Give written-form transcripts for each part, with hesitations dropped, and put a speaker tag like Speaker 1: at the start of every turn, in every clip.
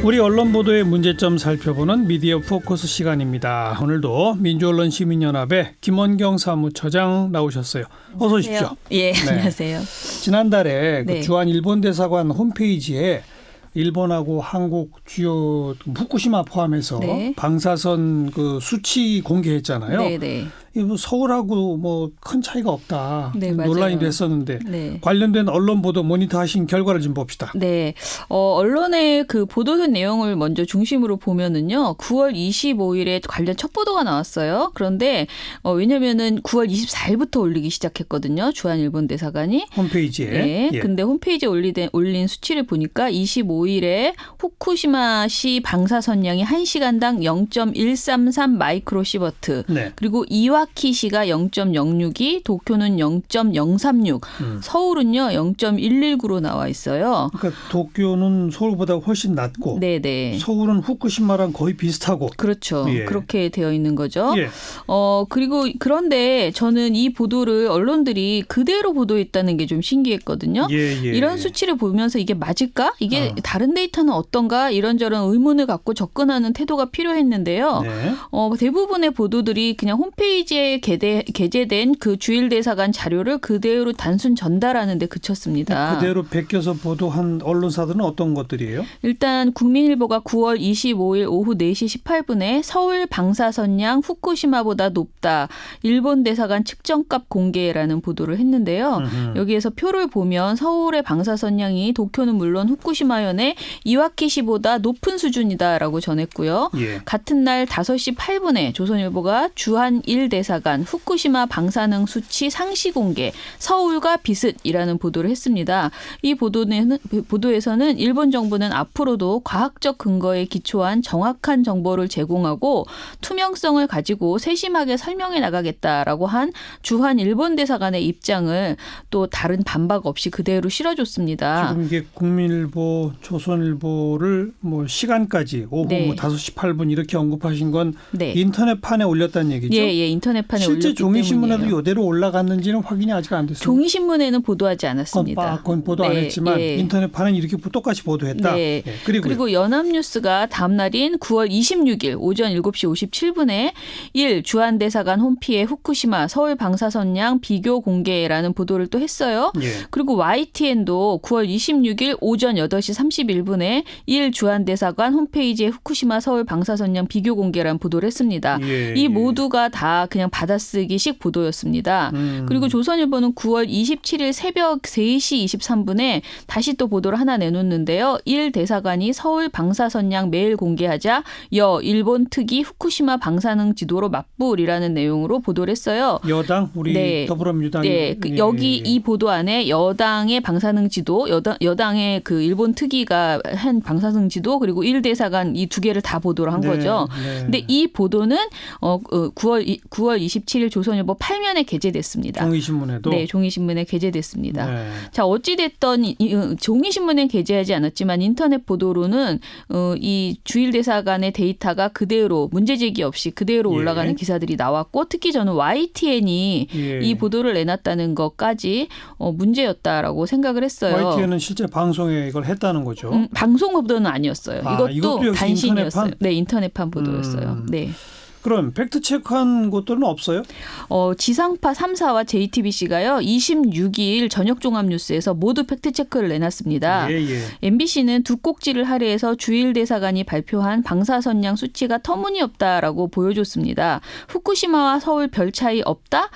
Speaker 1: 우리 언론 보도의 문제점 살펴보는 미디어 포커스 시간입니다. 오늘도 민주언론시민연합의 김원경 사무처장 나오셨어요. 어서 오십시오.
Speaker 2: 예,
Speaker 1: 네.
Speaker 2: 안녕하세요.
Speaker 1: 지난달에
Speaker 2: 네.
Speaker 1: 그 주한 일본 대사관 홈페이지에 일본하고 한국 주요 후쿠시마 포함해서
Speaker 2: 네.
Speaker 1: 방사선 그 수치 공개했잖아요.
Speaker 2: 네, 네.
Speaker 1: 이거 서울하고 뭐 큰 차이가 없다.
Speaker 2: 네, 맞아요.
Speaker 1: 논란이 됐었는데
Speaker 2: 네.
Speaker 1: 관련된 언론 보도 모니터하신 결과를 좀 봅시다.
Speaker 2: 네, 언론의 그 보도된 내용을 먼저 중심으로 보면은요, 9월 25일에 관련 첫 보도가 나왔어요. 그런데 왜냐면은 9월 24일부터 올리기 시작했거든요. 주한 일본 대사관이.
Speaker 1: 홈페이지에.
Speaker 2: 네.
Speaker 1: 예.
Speaker 2: 근데 홈페이지에 올린 수치를 보니까 25일에 후쿠시마시 방사선량이 1시간당 0.133 마이크로시버트.
Speaker 1: 네.
Speaker 2: 그리고 이와키시가 0.062, 도쿄는 0.036, 서울은요 0.119로 나와 있어요.
Speaker 1: 그러니까 도쿄는 서울보다 훨씬 낮고
Speaker 2: 네네.
Speaker 1: 서울은 후쿠시마랑 거의 비슷하고.
Speaker 2: 그렇죠.
Speaker 1: 예.
Speaker 2: 그렇게 되어 있는 거죠.
Speaker 1: 예.
Speaker 2: 그리고 그런데 저는 이 보도를 언론들이 그대로 보도했다는 게 좀 신기했거든요.
Speaker 1: 예, 예.
Speaker 2: 이런 수치를 보면서 이게 맞을까? 이게 다른 데이터는 어떤가? 이런저런 의문을 갖고 접근하는 태도가 필요했는데요.
Speaker 1: 네.
Speaker 2: 대부분의 보도들이 그냥 홈페이지에 게재된 그 주일 대사관 자료를 그대로 단순 전달하는 데 그쳤습니다.
Speaker 1: 그대로 베껴서 보도한 언론사들은 어떤 것들이에요?
Speaker 2: 일단 국민일보가 9월 25일 오후 4시 18분에 서울 방사선량 후쿠시마보다 높다. 일본 대사관 측정값 공개라는 보도를 했는데요. 여기에서 표를 보면 서울의 방사선량이 도쿄는 물론 후쿠시마현의 이와키시보다 높은 수준이다라고 전했고요.
Speaker 1: 예.
Speaker 2: 같은 날 5시 8분에 조선일보가 주한 1대사관 후쿠시마 방사능 수치 상시 공개 서울과 비슷이라는 보도를 했습니다. 이 보도에서는 일본 정부는 앞으로도 과학적 근거에 기초한 정확한 정보를 제공하고 투명성을 가지고 세심하게 설명해 나가겠다라고 한 주한 일본 대사관의 입장을 또 다른 반박 없이 그대로 실어줬습니다.
Speaker 1: 지금 이게 국민일보, 조선일보를 뭐 시간까지 오후
Speaker 2: 네.
Speaker 1: 뭐 5시 8분 이렇게 언급하신 건
Speaker 2: 네.
Speaker 1: 인터넷판에 올렸다는 얘기죠?
Speaker 2: 예, 인터넷판에
Speaker 1: 실제
Speaker 2: 올렸기
Speaker 1: 종이신문에도
Speaker 2: 때문이에요.
Speaker 1: 이대로 올라갔는지는 확인이 아직 안 됐습니다.
Speaker 2: 종이신문에는 보도하지 않았습니다.
Speaker 1: 그건 보도 안
Speaker 2: 네,
Speaker 1: 했지만
Speaker 2: 예.
Speaker 1: 인터넷판은 이렇게 똑같이 보도했다.
Speaker 2: 네.
Speaker 1: 예. 그리고
Speaker 2: 연합뉴스가 다음 날인 9월 26일 오전 7시 57분에 주한대사관 홈피에 후쿠시마 서울 방사선량 비교 공개라는 보도를 또 했어요.
Speaker 1: 예.
Speaker 2: 그리고 YTN도 9월 26일 오전 8시 31분에 주한대사관 홈페이지에 후쿠시마 서울 방사선량 비교 공개라는 보도를 했습니다.
Speaker 1: 예,
Speaker 2: 이
Speaker 1: 예.
Speaker 2: 모두가 다 그냥 받아쓰기식 보도였습니다. 그리고 조선일보는 9월 27일 새벽 3시 23분에 다시 또 보도를 하나 내놓는데요. 대사관이 서울 방사선량 매일 공개하자 일본 특위 후쿠시마 방사능 지도로 맞불이라는 내용으로 보도를 했어요.
Speaker 1: 여당 우리
Speaker 2: 네.
Speaker 1: 더불어민주당이
Speaker 2: 네, 여기 이 보도 안에 여당의 방사능 지도, 여당의 그 일본 특위가 한 방사능 지도 그리고 1대사관 이 두 개를 다 보도를 한 거죠.
Speaker 1: 네.
Speaker 2: 근데 이 보도는 9월 27일 조선일보 8면에 게재됐습니다.
Speaker 1: 종이신문에도.
Speaker 2: 네, 종이신문에 게재됐습니다.
Speaker 1: 네.
Speaker 2: 자, 어찌됐든 종이신문에 게재하지 않았지만 인터넷 보도로는 이 주일대사관의 데이터가 그대로 문제제기 없이 그대로
Speaker 1: 예.
Speaker 2: 올라가는 기사들이 나왔고 특히 저는 YTN이
Speaker 1: 예.
Speaker 2: 이 보도를 내놨다는 것까지 문제였다라고 생각을 했어요.
Speaker 1: YTN은 실제 방송에 이걸 했다는 거죠.
Speaker 2: 방송 보도는 아니었어요.
Speaker 1: 이것도
Speaker 2: 이것도
Speaker 1: 역시
Speaker 2: 단신이었어요.
Speaker 1: 인터넷판?
Speaker 2: 네, 인터넷판 보도였어요. 네.
Speaker 1: 그럼 팩트 체크한 곳들은 없어요?
Speaker 2: 지상파 3사와 JTBC가요. 26일 저녁 종합뉴스에서 모두 팩트체크를 내놨습니다.
Speaker 1: 예.
Speaker 2: MBC는 두 꼭지를 할애해서 주일 대사관이 발표한 방사선량 수치가 터무니없다라고 보여줬습니다. 후쿠시마와 서울 별 차이 없다?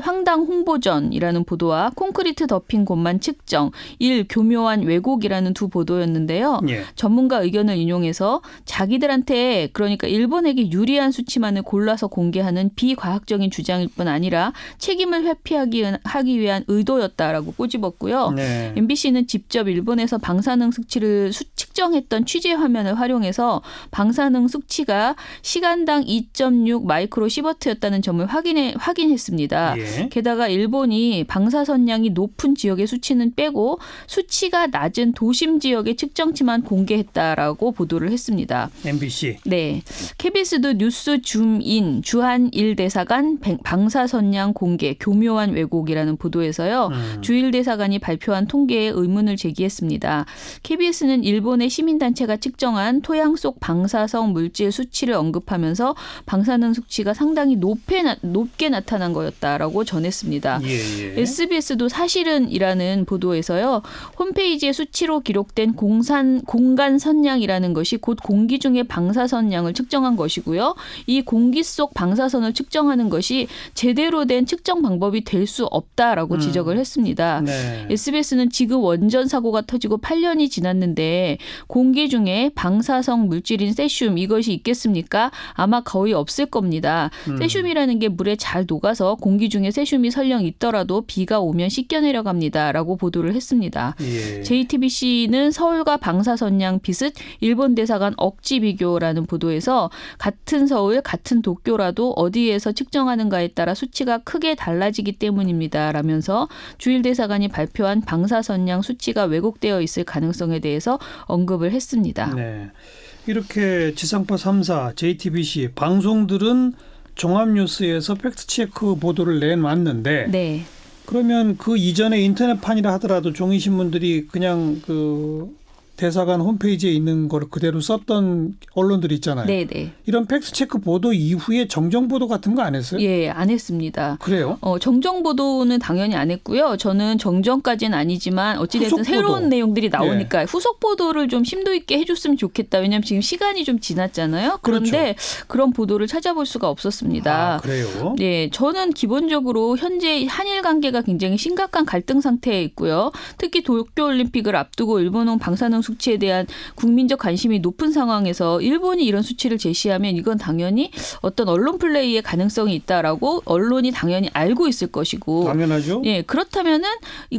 Speaker 2: 황당 홍보전이라는 보도와 콘크리트 덮인 곳만 측정, 교묘한 왜곡이라는 두 보도였는데요.
Speaker 1: 예.
Speaker 2: 전문가 의견을 인용해서 자기들한테 그러니까 일본에게 유리한 수치만을 골라서 공개하는 비과학적인 주장일 뿐 아니라 책임을 회피하기 위한 의도였다라고 꼬집었고요.
Speaker 1: 네.
Speaker 2: MBC는 직접 일본에서 방사능 수치를 측정했던 취재 화면을 활용해서 방사능 수치가 시간당 2.6 마이크로 시버트였다는 점을 확인했습니다.
Speaker 1: 예.
Speaker 2: 게다가 일본이 방사선량이 높은 지역의 수치는 빼고 수치가 낮은 도심 지역의 측정치만 공개했다라고 보도를 했습니다.
Speaker 1: MBC.
Speaker 2: 네, KBS도 뉴스 줌인 주한 1대사관 방사선량 공개 교묘한 왜곡이라는 보도에서요. 주일 대사관이 발표한 통계에 의문을 제기했습니다. KBS는 일본의 일본의 시민단체가 측정한 토양 속 방사성 물질 수치를 언급하면서 방사능 수치가 상당히 높게 나타난 거였다라고 전했습니다.
Speaker 1: 예.
Speaker 2: SBS도 사실은이라는 보도에서요. 홈페이지의 수치로 기록된 공간 선량이라는 것이 곧 공기 중의 방사선량을 측정한 것이고요. 이 공기 속 방사선을 측정하는 것이 제대로 된 측정 방법이 될 수 없다라고 지적을 했습니다.
Speaker 1: 네.
Speaker 2: SBS는 지금 원전 사고가 터지고 8년이 지났는데 공기 중에 방사성 물질인 세슘 이것이 있겠습니까? 아마 거의 없을 겁니다. 세슘이라는 게 물에 잘 녹아서 공기 중에 세슘이 설령 있더라도 비가 오면 씻겨 내려갑니다라고 보도를 했습니다.
Speaker 1: 예.
Speaker 2: JTBC는 서울과 방사선량 비슷 일본 대사관 억지 비교라는 보도에서 같은 서울 같은 도쿄라도 어디에서 측정하는가에 따라 수치가 크게 달라지기 때문입니다. 라면서 주일 대사관이 발표한 방사선량 수치가 왜곡되어 있을 가능성에 대해서 언급을 했습니다.
Speaker 1: 네. 이렇게 지상파 3사, JTBC 방송들은 종합뉴스에서 팩트체크 보도를 내놨는데
Speaker 2: 네.
Speaker 1: 그러면 그 이전에 인터넷판이라 하더라도 종이신문들이 그냥 그 대사관 홈페이지에 있는 걸 그대로 썼던 언론들이 있잖아요.
Speaker 2: 네.
Speaker 1: 이런 팩트체크 보도 이후에 정정 보도 같은 거 안 했어요?
Speaker 2: 예, 안 했습니다.
Speaker 1: 그래요?
Speaker 2: 정정 보도는 당연히 안 했고요. 저는 정정까지는 아니지만 어찌됐든
Speaker 1: 후속
Speaker 2: 새로운
Speaker 1: 보도.
Speaker 2: 내용들이 나오니까 후속 보도를 좀 심도 있게 해줬으면 좋겠다. 왜냐하면 지금 시간이 좀 지났잖아요. 그런데 그런 보도를 찾아볼 수가 없었습니다.
Speaker 1: 아, 그래요?
Speaker 2: 네, 저는 기본적으로 현재 한일 관계가 굉장히 심각한 갈등 상태에 있고요. 특히 도쿄올림픽을 앞두고 일본은 방사능 수치에 대한 국민적 관심이 높은 상황에서 일본이 이런 수치를 제시하면 이건 당연히 어떤 언론 플레이의 가능성이 있다라고 언론이 당연히 알고 있을 것이고.
Speaker 1: 당연하죠.
Speaker 2: 예, 그렇다면은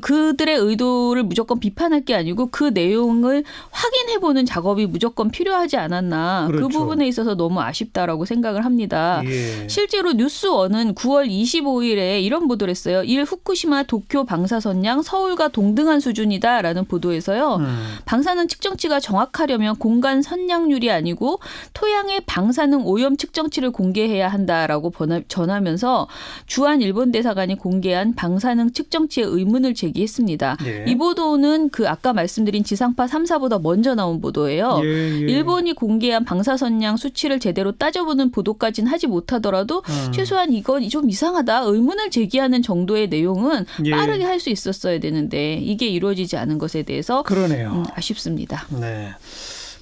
Speaker 2: 그들의 의도를 무조건 비판할 게 아니고 그 내용을 확인해보는 작업이 무조건 필요하지 않았나.
Speaker 1: 그렇죠.
Speaker 2: 그 부분에 있어서 너무 아쉽다라고 생각을 합니다.
Speaker 1: 예.
Speaker 2: 실제로 뉴스원은 9월 25일에 이런 보도를 했어요. 1. 후쿠시마 도쿄 방사선량 서울과 동등한 수준이다라는 보도에서요. 방사능 측정치가 정확하려면 공간 선량률이 아니고 토양의 방사능 오염 측정치를 공개해야 한다라고 전하면서 주한 일본 대사관이 공개한 방사능 측정치의 의문을 제기했습니다.
Speaker 1: 예.
Speaker 2: 이 보도는 그 아까 말씀드린 지상파 3사보다 먼저 나온 보도예요.
Speaker 1: 예.
Speaker 2: 일본이 공개한 방사선량 수치를 제대로 따져보는 보도까지는 하지 못하더라도 최소한 이건 좀 이상하다 의문을 제기하는 정도의 내용은
Speaker 1: 예.
Speaker 2: 빠르게 할 수 있었어야 되는데 이게 이루어지지 않은 것에 대해서
Speaker 1: 그러네요.
Speaker 2: 아쉽습니다.
Speaker 1: 네.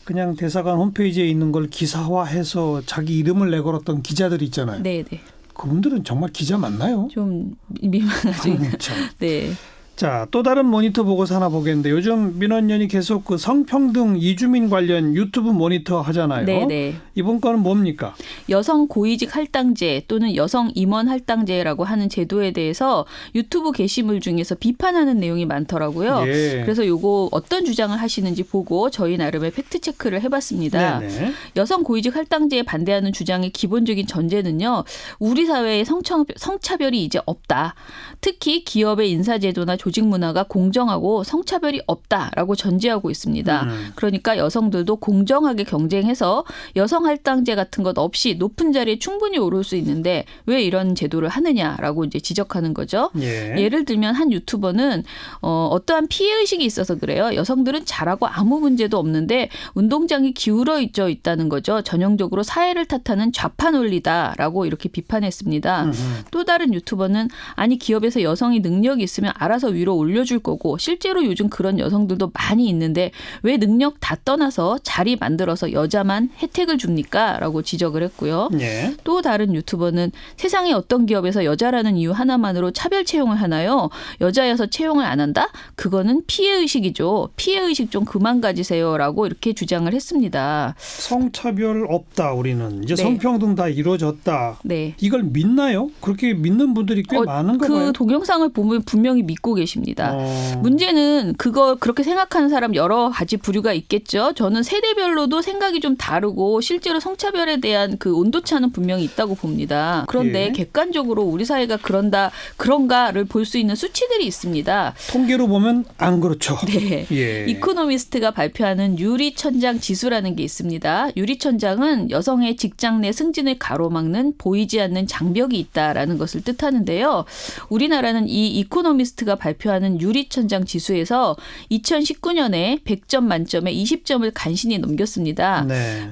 Speaker 1: 그냥 대사관 홈페이지에 있는 걸 기사화해서 자기 이름을 내걸었던 기자들 있잖아요.
Speaker 2: 네.
Speaker 1: 그분들은 정말 기자 맞나요?
Speaker 2: 좀 민망하죠.
Speaker 1: 참.
Speaker 2: 네.
Speaker 1: 자, 또 다른 모니터 보고서 하나 보겠는데 요즘 민원연이 계속 그 성평등 이주민 관련 유튜브 모니터 하잖아요.
Speaker 2: 네.
Speaker 1: 이번 거는 뭡니까?
Speaker 2: 여성 고위직 할당제 또는 여성 임원 할당제라고 하는 제도에 대해서 유튜브 게시물 중에서 비판하는 내용이 많더라고요.
Speaker 1: 예.
Speaker 2: 그래서 요거 어떤 주장을 하시는지 보고 저희 나름의 팩트 체크를 해봤습니다.
Speaker 1: 네네.
Speaker 2: 여성 고위직 할당제에 반대하는 주장의 기본적인 전제는요. 우리 사회에 성차별이 이제 없다. 특히 기업의 인사제도나 조직 문화가 공정하고 성차별이 없다라고 전제하고 있습니다. 그러니까 여성들도 공정하게 경쟁해서 여성 할당제 같은 것 없이 높은 자리에 충분히 오를 수 있는데 왜 이런 제도를 하느냐라고 이제 지적하는 거죠. 예를 들면 한 유튜버는 어떠한 피해 의식이 있어서 그래요. 여성들은 잘하고 아무 문제도 없는데 운동장이 기울어 있다는 거죠. 전형적으로 사회를 탓하는 좌파 논리다라고 이렇게 비판했습니다. 또 다른 유튜버는 아니 기업에서 여성이 능력이 있으면 알아서 위로 올려줄 거고 실제로 요즘 그런 여성들도 많이 있는데 왜 능력 다 떠나서 자리 만들어서 여자만 혜택을 줍니까? 라고 지적을 했고요.
Speaker 1: 예.
Speaker 2: 또 다른 유튜버는 세상에 어떤 기업에서 여자라는 이유 하나만으로 차별 채용을 하나요? 여자여서 채용을 안 한다? 그거는 피해의식이죠. 피해의식 좀 그만 가지세요. 라고 이렇게 주장을 했습니다.
Speaker 1: 성차별 없다 우리는. 이제
Speaker 2: 네.
Speaker 1: 성평등 다 이루어졌다.
Speaker 2: 네.
Speaker 1: 이걸 믿나요? 그렇게 믿는 분들이 꽤 많은가 봐요.
Speaker 2: 그 동영상을 보면 분명히 믿고 계십니다. 문제는 그렇게 생각하는 사람 여러 가지 부류가 있겠죠. 저는 세대별로도 생각이 좀 다르고 실제로 성차별에 대한 그 온도차는 분명히 있다고 봅니다. 그런데
Speaker 1: 예.
Speaker 2: 객관적으로 우리 사회가 그런가를 볼 수 있는 수치들이 있습니다.
Speaker 1: 통계로 보면 안 그렇죠.
Speaker 2: 네.
Speaker 1: 예.
Speaker 2: 이코노미스트가 발표하는 유리천장 지수라는 게 있습니다. 유리천장은 여성의 직장 내 승진을 가로막는 보이지 않는 장벽이 있다라는 것을 뜻하는데요. 우리나라는 이 이코노미스트가 발표하는 유리천장 지수에서 2019년에 100점 만점에 20점을 간신히 넘겼습니다.
Speaker 1: 네.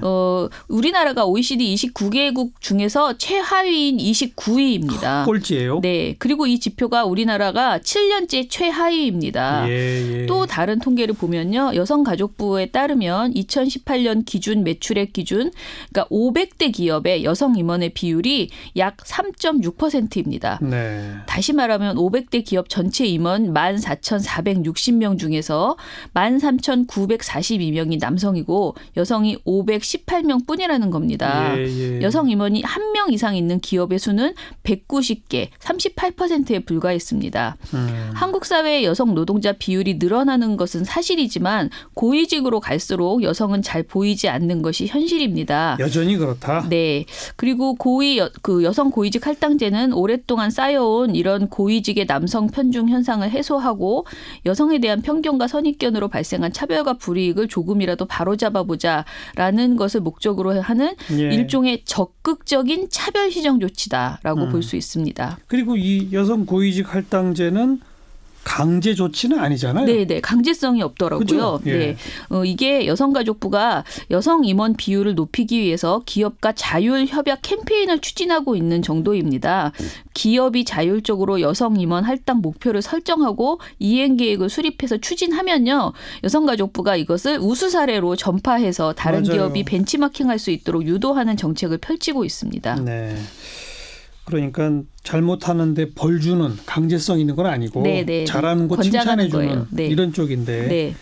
Speaker 2: 우리나라가 OECD 29개국 중에서 최하위인 29위입니다.
Speaker 1: 꼴찌예요?
Speaker 2: 네. 그리고 이 지표가 우리나라가 7년째 최하위입니다.
Speaker 1: 예.
Speaker 2: 또 다른 통계를 보면요. 여성가족부에 따르면 2018년 기준 매출액 기준 그러니까 500대 기업의 여성 임원의 비율이 약 3.6%입니다.
Speaker 1: 네.
Speaker 2: 다시 말하면 500대 기업 전체 임원 14,460명 중에서 13,942명이 남성이고 여성이 518명 뿐이라는 겁니다.
Speaker 1: 예.
Speaker 2: 여성 임원이 1명 이상 있는 기업의 수는 190개, 38%에 불과했습니다. 한국 사회의 여성 노동자 비율이 늘어나는 것은 사실이지만 고위직으로 갈수록 여성은 잘 보이지 않는 것이 현실입니다.
Speaker 1: 여전히 그렇다?
Speaker 2: 네. 그리고 여성 고위직 할당제는 오랫동안 쌓여온 이런 고위직의 남성 편중 현상을 해소하고 여성에 대한 편견과 선입견으로 발생한 차별과 불이익을 조금이라도 바로잡아보자라는 것을 목적으로 하는
Speaker 1: 예.
Speaker 2: 일종의 적극적인 차별 시정 조치다라고 볼 수 있습니다.
Speaker 1: 그리고 이 여성 고위직 할당제는 강제 조치는 아니잖아요.
Speaker 2: 네. 강제성이 없더라고요.
Speaker 1: 그죠? 예.
Speaker 2: 네. 이게 여성가족부가 여성 임원 비율을 높이기 위해서 기업과 자율 협약 캠페인을 추진하고 있는 정도입니다. 기업이 자율적으로 여성 임원 할당 목표를 설정하고 이행 계획을 수립해서 추진하면요. 여성가족부가 이것을 우수 사례로 전파해서 다른
Speaker 1: 맞아요.
Speaker 2: 기업이 벤치마킹할 수 있도록 유도하는 정책을 펼치고 있습니다.
Speaker 1: 네. 그러니까 잘못하는데 벌 주는 강제성 있는 건 아니고
Speaker 2: 네.
Speaker 1: 잘하는 거
Speaker 2: 권장하는
Speaker 1: 칭찬해 주는
Speaker 2: 거예요. 네.
Speaker 1: 이런 쪽인데.
Speaker 2: 네.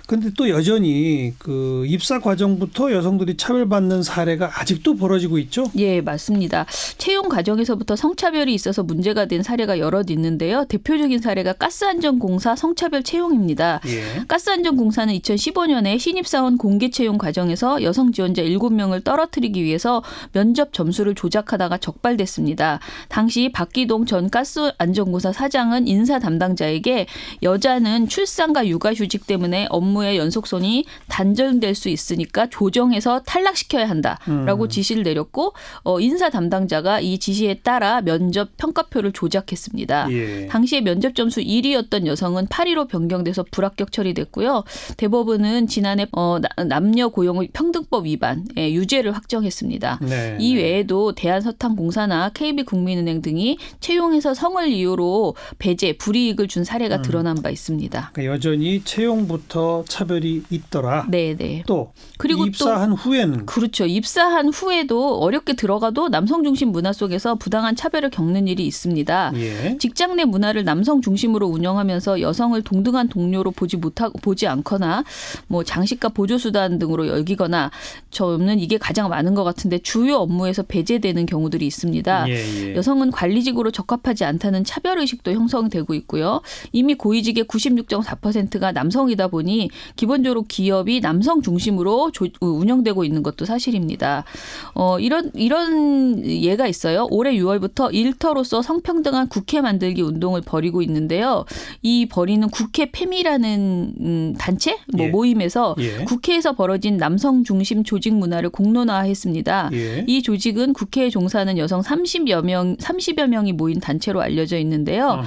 Speaker 1: 근데 또 여전히 그 입사 과정부터 여성들이 차별받는 사례가 아직도 벌어지고 있죠?
Speaker 2: 예, 맞습니다. 채용 과정에서부터 성차별이 있어서 문제가 된 사례가 여럿 있는데요. 대표적인 사례가 가스안전공사 성차별 채용입니다.
Speaker 1: 예.
Speaker 2: 가스안전공사는 2015년에 신입사원 공개 채용 과정에서 여성 지원자 7명을 떨어뜨리기 위해서 면접 점수를 조작하다가 적발됐습니다. 당시 박기동 전 가스안전공사 사장은 인사 담당자에게 여자는 출산과 육아휴직 때문에 업무의 연속선이 단절될 수 있으니까 조정해서 탈락시켜야 한다라고 지시를 내렸고 인사 담당자가 이 지시에 따라 면접 평가표를 조작했습니다.
Speaker 1: 예.
Speaker 2: 당시에 면접 점수 1위였던 여성은 8위로 변경돼서 불합격 처리됐고요. 대법원은 지난해 남녀 고용 평등법 위반 유죄를 확정했습니다.
Speaker 1: 네.
Speaker 2: 이 외에도 대한서탄공사나 KB국민은행 등이 채용에서 성을 이유로 배제, 불이익을 준 사례가 드러난 바 있습니다.
Speaker 1: 그러니까 여전히 채용부터 차별이 있더라.
Speaker 2: 네.
Speaker 1: 또
Speaker 2: 그리고
Speaker 1: 입사한 후에는
Speaker 2: 그렇죠. 입사한 후에도 어렵게 들어가도 남성 중심 문화 속에서 부당한 차별을 겪는 일이 있습니다.
Speaker 1: 예.
Speaker 2: 직장 내 문화를 남성 중심으로 운영하면서 여성을 동등한 동료로 보지 않거나 뭐 장식과 보조수단 등으로 여기거나 저는 이게 가장 많은 것 같은데 주요 업무에서 배제되는 경우들이 있습니다.
Speaker 1: 예.
Speaker 2: 여성은 관리직으로 적합하지 않다는 차별의식도 형성되고 있고요. 이미 고위직의 96.4%가 남성이다 보니 기본적으로 기업이 남성 중심으로 운영되고 있는 것도 사실입니다. 이런 예가 있어요. 올해 6월부터 일터로서 성평등한 국회 만들기 운동을 벌이고 있는데요. 이 벌이는 국회 페미라는 단체 모임에서 국회에서 벌어진 남성 중심 조직 문화를 공론화했습니다. 이 조직은 국회에 종사하는 여성 30여 명이 모인 단체로 알려져 있는데요.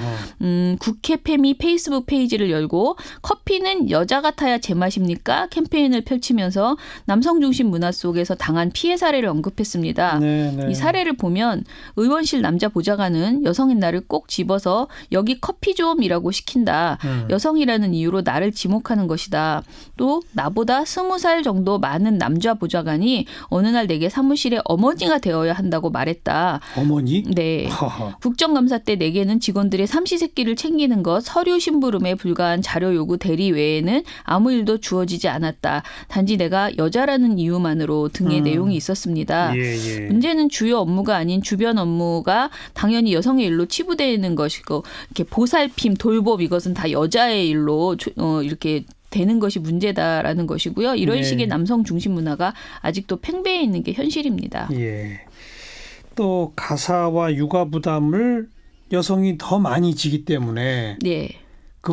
Speaker 2: 국회 페미 페이스북 페이지를 열고 커피는 여자 같아야 제맛입니까? 캠페인을 펼치면서 남성 중심 문화 속에서 당한 피해 사례를 언급했습니다.
Speaker 1: 네.
Speaker 2: 이 사례를 보면 의원실 남자 보좌관은 여성인 나를 꼭 집어서 여기 커피 좀이라고 시킨다. 여성이라는 이유로 나를 지목하는 것이다. 또 나보다 20살 정도 많은 남자 보좌관이 어느 날 내게 사무실에 어머니가 되어야 한다고 말했다.
Speaker 1: 어머니?
Speaker 2: 네. 국정감사 때 내게는 직원들의 삼시세끼를 챙기는 것, 서류 심부름에 불과한 자료 요구 대리 외에는 아무 일도 주어지지 않았다. 단지 내가 여자라는 이유만으로 등의 내용이 있었습니다. 문제는 주요 업무가 아닌 주변 업무가 당연히 여성의 일로 치부되는 것이고 이렇게 보살핌, 돌봄 이것은 다 여자의 일로 이렇게 되는 것이 문제다라는 것이고요. 이런 식의 남성 중심 문화가 아직도 팽배해 있는 게 현실입니다.
Speaker 1: 예. 또 가사와 육아 부담을 여성이 더 많이 지기 때문에
Speaker 2: 네.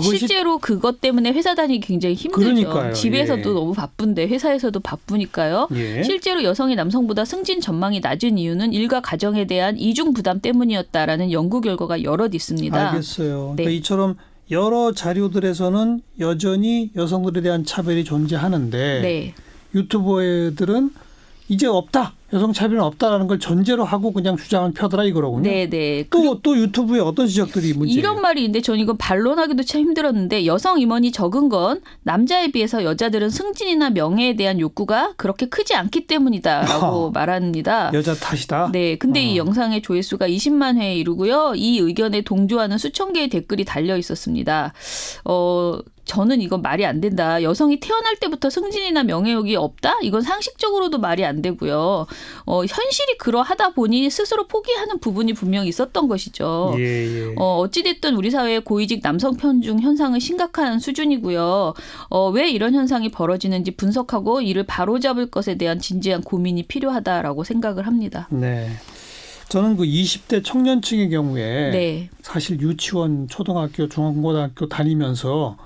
Speaker 2: 실제로 그것 때문에 회사 다니기 굉장히 힘들죠.
Speaker 1: 그러니까요.
Speaker 2: 집에서도 너무 바쁜데 회사에서도 바쁘니까요. 실제로 여성이 남성보다 승진 전망이 낮은 이유는 일과 가정에 대한 이중 부담 때문이었다라는 연구 결과가 여럿 있습니다.
Speaker 1: 알겠어요.
Speaker 2: 네.
Speaker 1: 그러니까 이처럼 여러 자료들에서는 여전히 여성들에 대한 차별이 존재하는데
Speaker 2: 네.
Speaker 1: 유튜버들은 이제 없다. 여성 차별은 없다라는 걸 전제로 하고 그냥 주장을 펴더라 이거로군요.
Speaker 2: 네.
Speaker 1: 또 유튜브에 어떤 지적들이 문제예요?
Speaker 2: 이런 말이 있는데 저는 이건 반론하기도 참 힘들었는데 여성 임원이 적은 건 남자에 비해서 여자들은 승진이나 명예에 대한 욕구가 그렇게 크지 않기 때문이다라고 말합니다.
Speaker 1: 여자 탓이다.
Speaker 2: 네, 근데 이 영상의 조회수가 20만 회에 이르고요. 이 의견에 동조하는 수천 개의 댓글이 달려 있었습니다. 저는 이건 말이 안 된다. 여성이 태어날 때부터 승진이나 명예욕이 없다? 이건 상식적으로도 말이 안 되고요. 현실이 그러하다 보니 스스로 포기하는 부분이 분명히 있었던 것이죠.
Speaker 1: 예.
Speaker 2: 어찌됐든 우리 사회의 고위직 남성 편중 현상은 심각한 수준이고요. 왜 이런 현상이 벌어지는지 분석하고 이를 바로잡을 것에 대한 진지한 고민이 필요하다라고 생각을 합니다.
Speaker 1: 네. 저는 그 20대 청년층의 경우에
Speaker 2: 네.
Speaker 1: 사실 유치원, 초등학교, 중고등학교 다니면서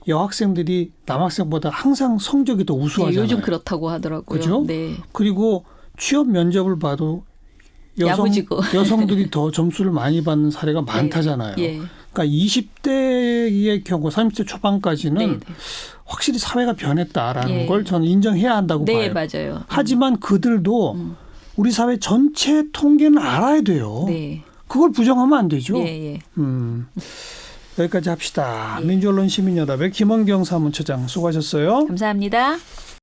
Speaker 1: 여학생들이 남학생보다 항상 성적이 더 우수하잖아요.
Speaker 2: 네, 요즘 그렇다고 하더라고요.
Speaker 1: 그죠?
Speaker 2: 네.
Speaker 1: 그리고 취업 면접을 봐도
Speaker 2: 야무지고.
Speaker 1: 여성들이 더 점수를 많이 받는 사례가 많다잖아요.
Speaker 2: 예.
Speaker 1: 그러니까 20대의 경우 30대 초반까지는
Speaker 2: 네.
Speaker 1: 확실히 사회가 변했다라는
Speaker 2: 예.
Speaker 1: 걸 저는 인정해야 한다고
Speaker 2: 네,
Speaker 1: 봐요.
Speaker 2: 맞아요.
Speaker 1: 하지만 그들도 우리 사회 전체 통계는 알아야 돼요.
Speaker 2: 네.
Speaker 1: 그걸 부정하면 안 되죠.
Speaker 2: 예.
Speaker 1: 여기까지 합시다.
Speaker 2: 예.
Speaker 1: 민주언론 시민연합의 김원경 사무처장 수고하셨어요.
Speaker 2: 감사합니다.